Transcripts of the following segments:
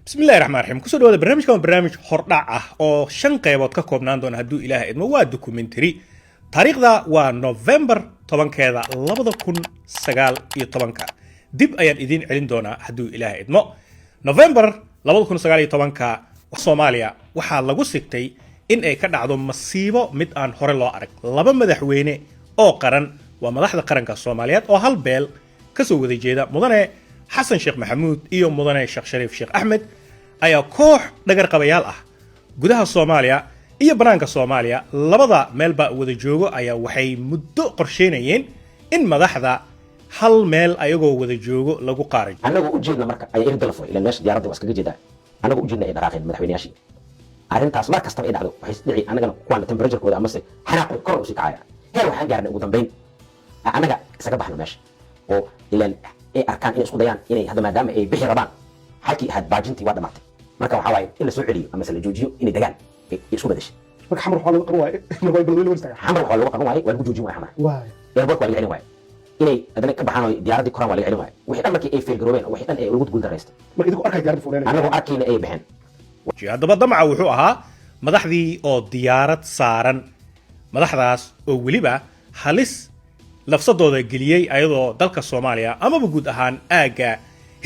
بسم الله الرحمن الرحيم كسر هذا برنامج هردع أو شن قيبات كقبنان دون هدو إله إدمو دوكومنتري تاريخ ذا ونوفمبر طبعا كذا لبض كون سجال طبعا كا دب أيام إذين علين دونا هدو إله إدمو نوفمبر لبض كون سجال طبعا كا وصوماليا وحال لجو سكتي إن أي كذا عدم مصيبة مد أن هور الله أرك لبض مدحوينه أو قرن ومدحض قرن كصوماليات أو هالبيل كسو ذي جيدا مدنه حسن شيخ محمود إيوم مدنه الشيخ شريف شيخ أحمد ayaa koox dhagar qabayaal ah gudaha Soomaaliya iyo banaanka Soomaaliya labada meelba wada joogo ayaa waxay muddo qorsheynayeen in madaxda hal meel ayagoo wada joogo lagu qaariyo anagu u jeedna marka ay irdalfo ila meesha diyaaradda waa iskaga jeedaa anagu u jeedna ay dhaqaaqeen madaxweynayaashii arrintaas mar kasta ay dhacdo waxay dhici anagana kuwan temperature-kooda ama se xanaaq kor u sii kacaya heer waxaan gaarnay ugu dambeyn anaga isaga baxno meesha oo ilaan ay arkaan inay isku dayaan inay hadda maadaama ay bixi rabaan halkii had baajintii waa dhamaatay marka waxa waaye in la soo celiyo ama la joojiyo inay dagaan isku bedeshay marka xamar waxa lagu qaban waaye inay way balweel waristaga xamar waxa lagu qaban waaye waa lagu joojin waaye xamar waaye airport waa laga celin waaye inay adana ka baxaan oo diyaaradii koraan waa laga celin waaye wixii dhan markii ay fail garoobeen wixii dhan ay ugu guul dareystay marka idinku arkay diyaaradda fuuleynay anagu arkayna ay baxeen haddaba damaca wuxuu ahaa madaxdii oo diyaarad saaran madaxdaas oo weliba halis lafsadooda geliyey ayadoo dalka Soomaaliya amaba guud ahaan aaga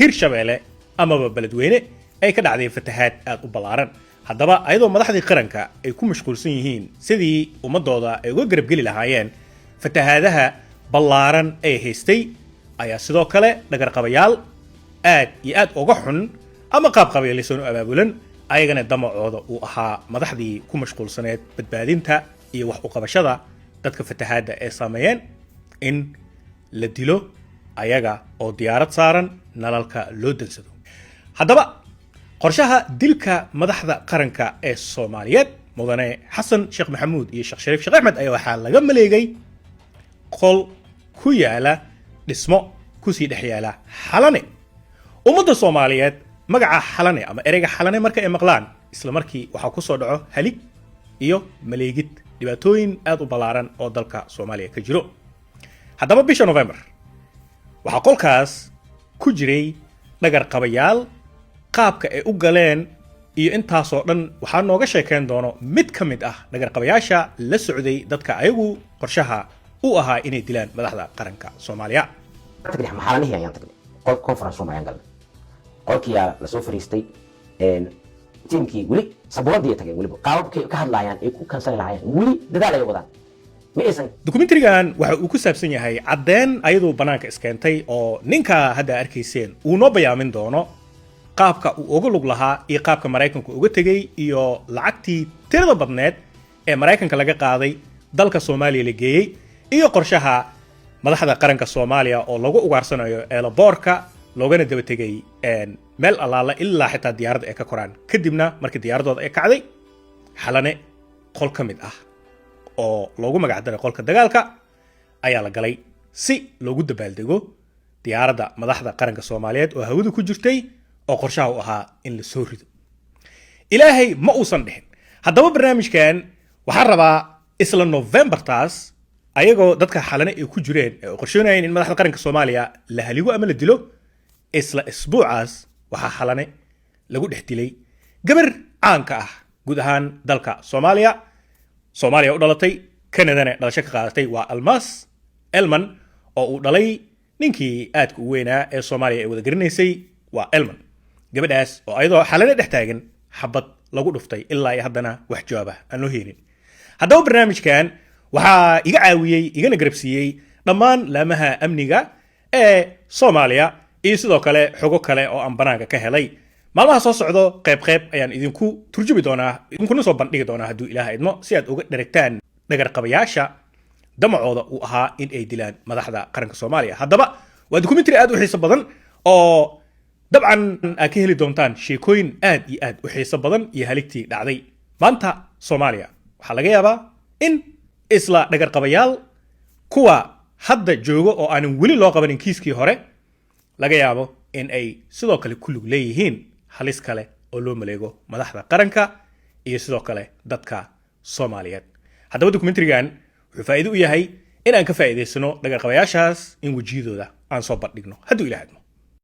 Hirshabeelle amaba beledweyne ay ka dhacday fatahaad aad u balaaran haddaba ayadoo madaxdii qaranka ay ku mashquulsan yihiin sidii ummadooda ay uga garab geli lahaayeen fatahaadaha balaaran ay haystay ayaa sidoo kale dhagar qabayaal aad iyo aad uga xun ama qaab qabiilaysan u abaabulan ayagana damacooda uu ahaa madaxdii ku mashquulsaneed badbaadinta iyo wax u qabashada dadka fatahaada ay sameeyeen in la dilo ayaga oo diyaarad saaran nalalka loo dansado haddaba qorshaha dilka madaxda qaranka ee Soomaaliyeed mudane xasan sheekh maxamuud iyo sheekh shariif sheekh axmed ayaa waxaa laga maleegay qol ku yaala dhismo ku sii dhex yaala xalane ummadda Soomaaliyeed magaca xalane ama ereyga xalane marka ay maqlaan isla markii waxa ku soo dhaco halig iyo maleegid dhibaatooyin aad u balaaran oo dalka Soomaaliya ka jiro haddaba bisha November waxa qolkaas ku jiray dhagar qabayaal qaabka ay u galeen iyo intaasoo dhan waxaa nooga sheekeen doono mid ka mid ah dhagar qabayaasha la socday dadka ayagu qorshaha u ahaa inay dilaan madaxda qaranka Soomaaliya tagnay maxalanihi ayaan tagnay qol conference room ayaan galnay qolkii la soo fariistay tiimkii weli sabuuradii tagay weli qaababkay ka hadlayaan ay ku kansali lahaayeen weli dadaal ay wadaan documentary-gan waxa uu ku saabsan yahay cadeen ayadoo banaanka iskeentay oo ninka hadda arkayseen uu noo bayaamin doono qaabka uu uga lug lahaa iyo qaabka Mareykanku uga tagay iyo lacagtii tirada badneed ee Mareykanka laga qaaday dalka Soomaaliya la geeyay iyo qorshaha madaxda qaranka Soomaaliya oo lagu ugaarsanayo eelaboorka loogana daba tagay meel alaala ilaa xitaa diyaaradda ay ka koraan kadibna markii diyaaradooda ay kacday xalane qol ka mid ah oo loogu magac daray qolka dagaalka ayaa la galay si loogu dabaaldego diyaaradda madaxda qaranka Soomaaliyeed oo hawada ku jirtay oo qorshaha u ahaa in la soo rido ilaahay ma uusan dhihin haddaba barnaamijkan waxaan rabaa isla November taas ayagoo dadka xalane ay ku jireen ee qorsheynayeen in madaxda qaranka Soomaaliya la haligo ama la dilo isla isbuucaas waxaa xalane lagu dhex dilay gabar caanka ah guud ahaan dalka Soomaaliya u dhalatay Canada-na dhalasho ka qaadatay waa Almas Elman oo uu dhalay ninkii aadka u weynaa ee Soomaaliya ay wada garanaysay waa Elman gabadhaas oo ayadoo xalane dhex taagan xabad lagu dhuftay ilaa haddana wax jawaab ah aan loo helin haddaba barnaamijkan waxaa iga caawiyey igana garabsiiyey dhammaan laamaha amniga ee Soomaaliya iyo sidoo kale xogo kale oo aan banaanka ka helay maalmaha soo socdo qayb ayaan idinku turjubi doonaa idinkuna soo bandhigi doonaa hadduu Ilaahay idmo si aad uga dheregtaan dhagar qabayaasha damacooda uu ahaa in ay dilaan madaxda qaranka Soomaaliya haddaba waa documentary aad u xiiso badan oo dabcan aad ka heli doontaan sheekooyin aad iyo aad u xiiso badan iyo haligtii dhacday maanta Soomaaliya waxaa laga yaabaa in isla dhagar qabayaal kuwa hadda joogo oo aanan weli loo qabanin kiiskii hore laga yaabo in ay sidoo kale ku lug leeyihiin halis kale oo loo maleego madaxda qaranka iyo sidoo kale dadka Soomaaliyeed haddaba documentary-gan wuxuu faa'iido u yahay in aan ka faa'iideysano dhagar qabayaashaas in wajiyadooda aan soo bandhigno hadduu Ilaahay idmo